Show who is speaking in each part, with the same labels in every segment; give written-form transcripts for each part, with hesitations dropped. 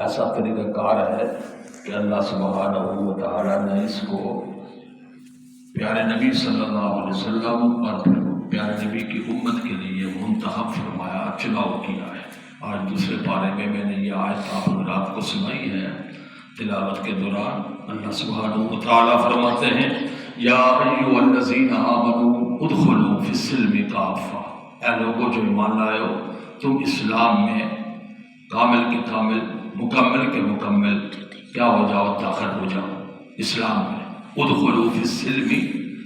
Speaker 1: ایسا طریقہ کار ہے کہ اللہ سبحانہ و تعالیٰ نے اس کو پیارے نبی صلی اللہ علیہ وسلم اور پھر پیارے نبی کی امت کے لیے منتخب فرمایا، چناؤ کیا ہے۔ آج دوسرے پارے میں نے یہ آیت آپ رات کو سنائی ہے تلاوت کے دوران۔ اللہ سبحانہ و تعالیٰ فرماتے ہیں یا ایھا الذین آمنوا ادخلوا فی السلم کافہ، اے لوگوں جو ایمان لائے ہو تم اسلام میں کامل کے کامل، مکمل کے مکمل کیا ہو جاؤ، داخل ہو جاؤ اسلام میں۔ ادخلوا فی السلم،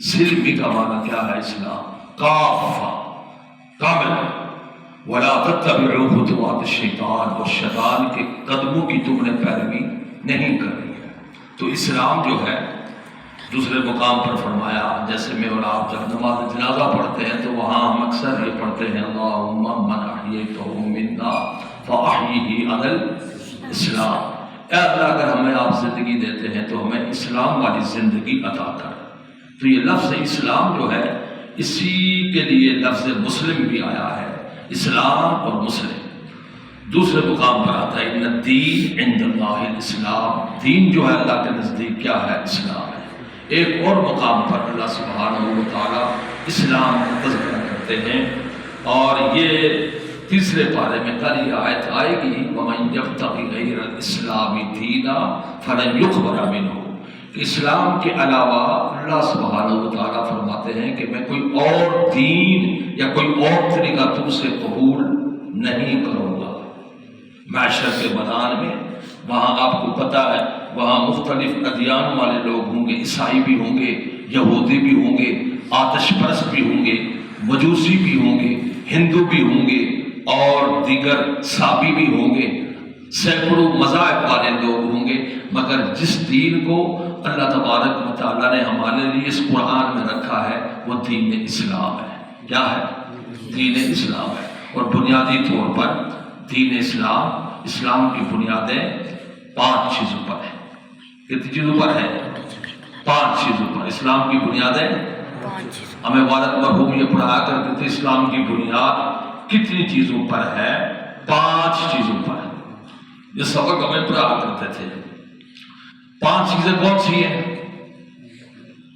Speaker 1: سلم کا معنی کیا ہے؟ اسلام، کافہ کامل۔ ولا تتبعوا خطوات الشیطان، اور شیطان کے قدموں کی تم نے پیروی نہیں کرنی ہے۔ تو اسلام جو ہے دوسرے مقام پر فرمایا، جیسے میں اور آپ جب نماز جنازہ پڑھتے ہیں تو وہاں ہم اکثر یہ پڑھتے ہیں اللہم من احییتہ منا فاحیہ علی الاسلام، اے اللہ اگر ہمیں آپ زندگی دیتے ہیں تو ہمیں اسلام والی زندگی عطا کر۔ تو یہ لفظ اسلام جو ہے اسی کے لیے لفظ مسلم بھی آیا ہے، اسلام اور مسلم۔ دوسرے مقام پر آتا ہے ان الدین عند اللہ الاسلام، دین جو ہے اللہ کے نزدیک کیا ہے؟ اسلام ہے۔ ایک اور مقام پر اللہ سبحانہ و تعالیٰ اسلام کا تذکرہ کرتے ہیں، اور یہ تیسرے پارے میں کل یہ آیت آئے گی وَمَن يَبْتَغِ غَيْرَ الْإِسْلَامِ دِينًا فَلَن يُقْبَلَ مِنْهُ، اسلام کے علاوہ اللہ سبحانہ و تعالیٰ فرماتے ہیں کہ میں کوئی اور دین یا کوئی اور طریقہ تم سے قبول نہیں کروں گا۔ معاشر کے میدان میں وہاں آپ کو پتہ ہے وہاں مختلف ادیان والے لوگ ہوں گے، عیسائی بھی ہوں گے، یہودی بھی ہوں گے، آتش پرست بھی ہوں گے، مجوسی بھی ہوں گے، ہندو بھی ہوں گے، اور دیگر صابی بھی ہوں گے، سینکڑوں مذاہب والے لوگ ہوں گے، مگر جس دین کو اللہ تبارک و تعالیٰ نے ہمارے لیے اس قرآن میں رکھا ہے وہ دین اسلام ہے۔ کیا ہے؟ دین اسلام ہے۔ اور بنیادی طور پر دین اسلام کی بنیادیں 5 چیزوں پر ہیں۔ کتنی چیزوں پر ہے؟ 5 چیزوں پر اسلام کی بنیادیں۔ ہمیں والد مرحوم یہ پڑھایا کرتے تھے اسلام کی بنیاد کتنی چیزوں پر ہے؟ 5 چیزوں پر۔ یہ سبق ہمیں پڑھایا کرتے تھے۔ 5 چیزیں کون سی ہیں؟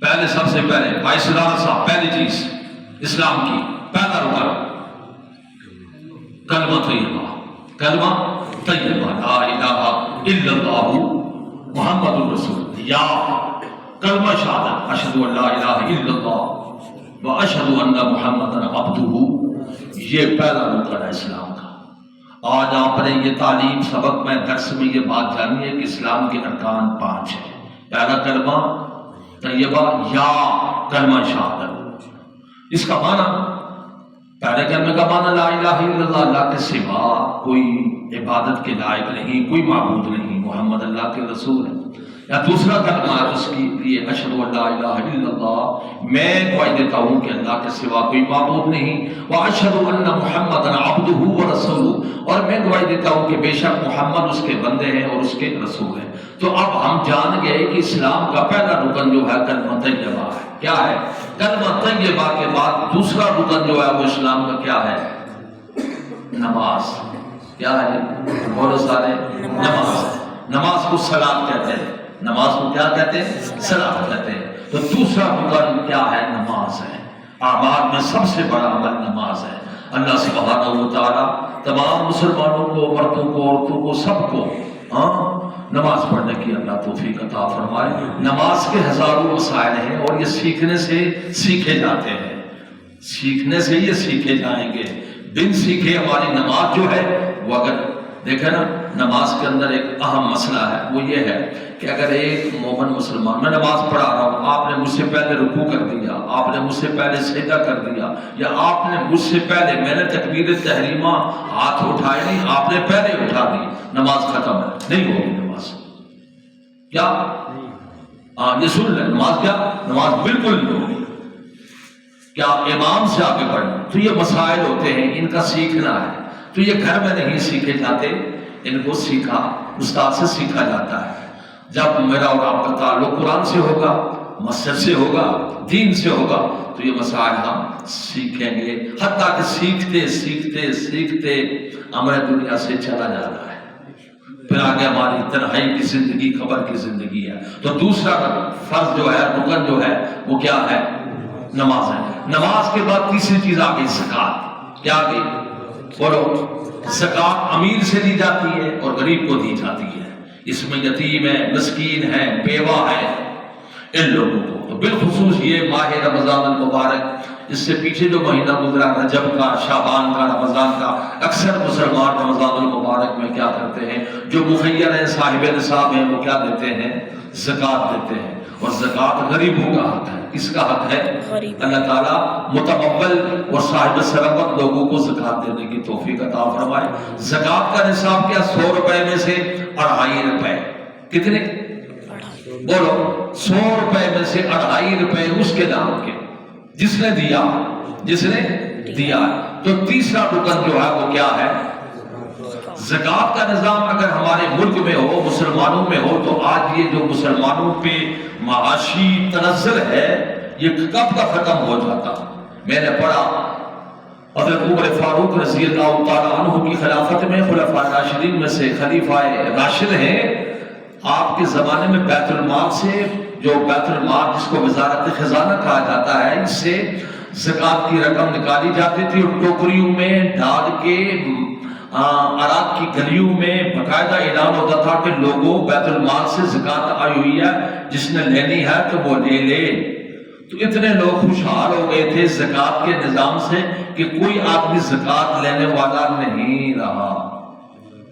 Speaker 1: پہلے سب سے پہلے بھائی سلام صاحب، پہلی چیز اسلام کی پہلا رکن کلمہ طیبہ، کلمہ طیبہ، لا الہ الا اللہ محمد رسول، یا کلمہ شہادت اشہد ان لا الہ الا اللہ و اشہد ان محمدا عبدہ، یہ پہلا رکن ہے اسلام کا۔ آج آپ نے یہ تعلیم سبق میں درس میں یہ بات جانی ہے کہ اسلام کے ارکان 5 ہیں۔ پہلا کلمہ طیبہ یا کلمہ شہادت، اس کا معنی پہلے کلمے کا معنی لا الہ الا اللہ، اللہ کے سوا کوئی عبادت کے لائق نہیں، کوئی معبود نہیں، محمد اللہ کے رسول ہے۔ یا دوسرا کلمہ اس کے لیے اشہد ان لا الہ الا اللہ، میں گواہی دیتا ہوں کہ اللہ کے سوا کوئی معبود نہیں، واشہد ان محمدا عبدہ ورسولہ، اور میں گواہی دیتا ہوں کہ بے شک محمد اس کے بندے ہیں اور اس کے رسول ہیں۔ تو اب ہم جان گئے کہ اسلام کا پہلا رکن جو ہے کلمہ طیبہ ہے۔ کیا ہے؟ کلمہ طیبہ کے بعد دوسرا رکن جو ہے وہ اسلام کا کیا ہے؟ نماز۔ کیا ہے؟ بولو سارے، نماز۔ نماز کو صلاۃ کہتے ہیں، نماز کو کیا کہتے ہیں؟ صلاۃ کہتے ہیں۔ تو دوسرا رکن کیا ہے؟ نماز ہے۔ اعمال میں سب سے بڑا عمل نماز ہے۔ اللہ سبحانہ و تعالیٰ تمام مسلمانوں کو، مردوں کو، عورتوں کو، سب کو نماز پڑھنے کی اللہ توفیق عطا فرمائے۔ نماز کے ہزاروں مسائل ہیں اور یہ سیکھنے سے سیکھے جاتے ہیں، سیکھنے سے یہ سیکھے جائیں گے۔ بن سیکھے ہماری نماز جو ہے وہ، اگر دیکھیں نا نماز کے اندر ایک اہم مسئلہ ہے، وہ یہ ہے کہ اگر ایک مومن مسلمان، میں نماز پڑھا رہا ہوں، آپ نے مجھ سے پہلے رکوع کر دیا، آپ نے مجھ سے پہلے سجدہ کر دیا، یا آپ نے مجھ سے پہلے، میں نے تکبیر تحریمہ ہاتھ اٹھائے نہیں، آپ نے پہلے اٹھا دی، نماز ختم ہے، نہیں ہوگی نماز۔ کیا؟ یہ سن لیں، نماز کیا؟ نماز بالکل نہیں ہوگی۔ کیا امام سے آگے بڑھنا؟ تو یہ مسائل ہوتے ہیں، ان کا سیکھنا ہے۔ تو یہ گھر میں نہیں سیکھے جاتے، ان کو سیکھا استاد سے سیکھا جاتا ہے۔ جب میرا اور آپ کا تعلق قرآن سے ہوگا، مسجد سے ہوگا، دین سے ہوگا، تو یہ مسائل ہم سیکھیں گے، حتیٰ کہ سیکھتے سیکھتے سیکھتے ہمیں دنیا سے چلا جا رہا ہے۔ پھر آگے ہماری تنہائی کی زندگی، قبر کی زندگی ہے۔ تو دوسرا فرض جو ہے، رکن جو ہے، وہ کیا ہے؟ نماز ہے۔ نماز کے بعد تیسری چیز آ گئی زکوٰۃ۔ کیا آ گئی؟ بولو۔ زکوٰۃ امیر سے دی جاتی ہے اور غریب کو دی جاتی ہے۔ اس میں یتیم ہے، مسکین ہے، بیوہ ہے، ان لوگوں کو۔ تو بالخصوص یہ ماہ رمضان المبارک، اس سے پیچھے جو مہینہ گزرا رجب کا، شعبان کا، رمضان کا، اکثر مسلمان رمضان المبارک میں کیا کرتے ہیں؟ جو مخیر ہیں، صاحب نصاب ہیں، وہ کیا دیتے ہیں؟ زکوٰۃ دیتے ہیں۔ اور زکوٰۃ غریبوں کا حق ہے۔ کس کا حق ہے؟ اللہ تعالیٰ متمول اور صاحب ثروت لوگوں کو زکوٰۃ دینے کی توفیق عطا فرمائے۔ زکوٰۃ کا نصاب کیا؟ 100 روپے میں سے 2.5 روپے۔ کتنے؟ بولو۔ 100 روپے میں سے 2.5 روپے اس کے نام کے، جس نے دیا، جس نے دیا۔ تو تیسرا رکن جو ہے وہ کیا ہے؟ زکوٰۃ کا نظام اگر ہمارے ملک میں ہو، مسلمانوں میں ہو، تو آج یہ جو مسلمانوں پہ معاشی تنزل ہے، یہ کب کا ختم ہو جاتا۔ میں نے پڑھا حضرت عمر فاروق رضی اللہ تعالیٰ عنہ کی خلافت میں، خلفاء راشدین میں سے خلیفہ راشد ہیں، آپ کے زمانے میں بیت المال سے، جو بیت المال جس کو وزارت خزانہ کہا جاتا ہے، اس سے زکوٰۃ کی رقم نکالی جاتی تھی اور ٹوکریوں میں ڈال کے عراق کی گلیوں میں باقاعدہ اعلان ہوتا تھا کہ لوگوں بیت المال سے زکوٰۃ آئی ہوئی ہے، جس نے لینی ہے تو وہ لے لے۔ تو اتنے لوگ خوشحال ہو گئے تھے زکوٰۃ کے نظام سے کہ کوئی آدمی زکوٰۃ لینے والا نہیں رہا۔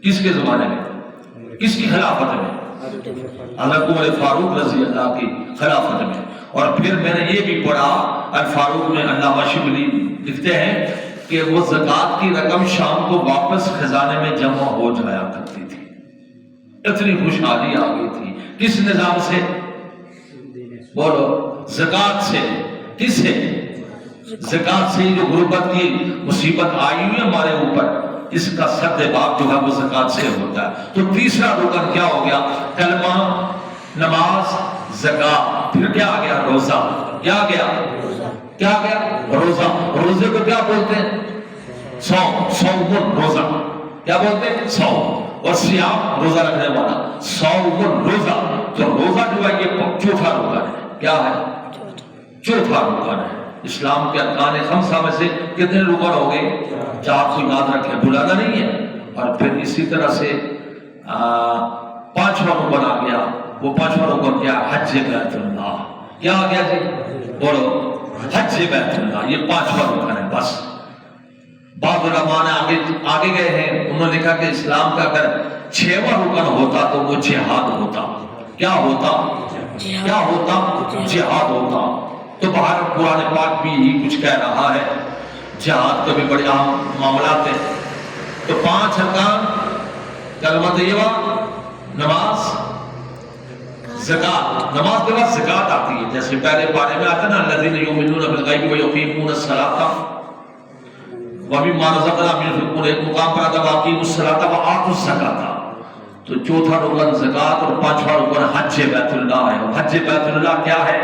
Speaker 1: کس کے زمانے میں؟ کس کی خلافت میں؟ حضرت عمر فاروق رضی اللہ کی خلافت میں۔ اور پھر میں نے یہ بھی پڑھا، الفاروق میں علامہ شبلی لکھتے ہیں کہ وہ زکوٰۃ کی رقم شام کو واپس خزانے میں جمع ہو جایا کرتی تھی۔ اتنی خوشحالی آ گئی تھی۔ کس نظام سے؟ بولو۔ زکوٰۃ سے۔ کس سے؟ زکوٰۃ سے۔ جو غربت کی مصیبت آئی ہوئی ہے ہمارے اوپر، اس کا سد باب جو ہے وہ زکوٰۃ سے ہوتا ہے۔ تو تیسرا رکن کیا ہو گیا؟ کلمہ، نماز، زکوٰۃ۔ پھر کیا آ گیا؟ روزہ۔ کیا آ گیا؟ کیا آ گیا؟ روزہ۔ روزے کو کیا بولتے ہیں؟ صوم۔ صوم روزہ کیا بولتے ہیں؟ صوم۔ اور سیام روزہ رکھنے والا، صوم روزہ۔ تو روزہ جو ہے یہ چوتھا رکن ہے۔ کیا ہے؟ چوتھا رکن ہے۔ اسلام کے ارکان خمسہ میں سے کتنے رکن ہو گئے؟ 4 کو یاد رکھیں، بھلانا نہیں ہے۔ اور پھر اسی طرح سے 5واں رکن آ گیا۔ وہ 5واں رکن کیا؟ حج بیت اللہ۔ کیا آ گیا جی؟ بولو۔ حج بیت اللہ، یہ 5واں رکن ہے۔ بس بعض علماء نے آگے گئے ہیں، انہوں نے لکھا کہ اسلام کا اگر 6واں رکن ہوتا تو وہ جہاد ہوتا۔ کیا ہوتا؟ کیا ہوتا؟ جہاد ہوتا۔ تو باہر قرآن پاک بھی یہی کچھ کہہ رہا ہے، جہاد کا بھی بڑے عام معاملات ہیں۔ تو 5 ارکان، کلمہ طیبہ، نماز، زکوٰۃ۔ نماز کے بعد زکوٰۃ آتی ہے، جیسے پہلے پارے میں آتا ہے نا، الذین یؤمنون بالغیب ویقیمون الصلاۃ ومما رزقناہم ينفقون۔ ایک مقام پر آتا ہے واقیموا الصلاۃ وآتوا الزکاۃ۔ تو چوتھا رکن زکوٰۃ اور 5واں رکن حج بیت اللہ ہے۔ اور حج بیت اللہ کیا ہے؟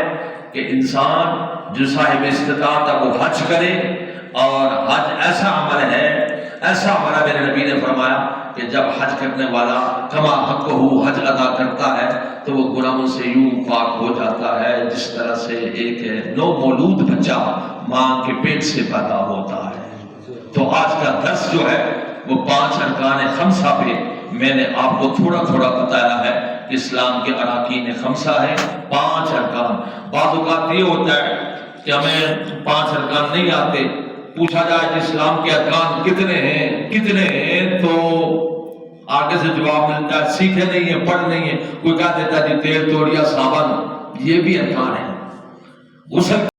Speaker 1: کہ انسان جو صاحب استطاعت ہے وہ حج کرے، اور حج ایسا عمل ہے، ایسا عمل ہے، میرے نبی نے فرمایا کہ جب حج کرنے والا کما حق ہو حج ادا کرتا ہے تو وہ گناہوں سے یوں پاک ہو جاتا ہے جس طرح سے ایک نو مولود بچہ ماں کے پیٹ سے پیدا ہوتا ہے۔ تو آج کا درس جو ہے وہ 5 ارکان خمسہ پہ میں نے آپ کو تھوڑا تھوڑا بتایا ہے کہ اسلام کے اراکین خمسہ ہے، 5 ارکان۔ بعض اوقات یہ ہوتا ہے کہ ہمیں 5 ارکان نہیں آتے، پوچھا جائے کہ اسلام کے ارکان کتنے ہیں تو آگے سے جواب ملتا ہے سیکھے نہیں ہیں، پڑھ نہیں ہیں۔ کوئی کہہ دیتا ہے جی تیل توڑیا صابن، یہ بھی ارکان ہے۔ غسل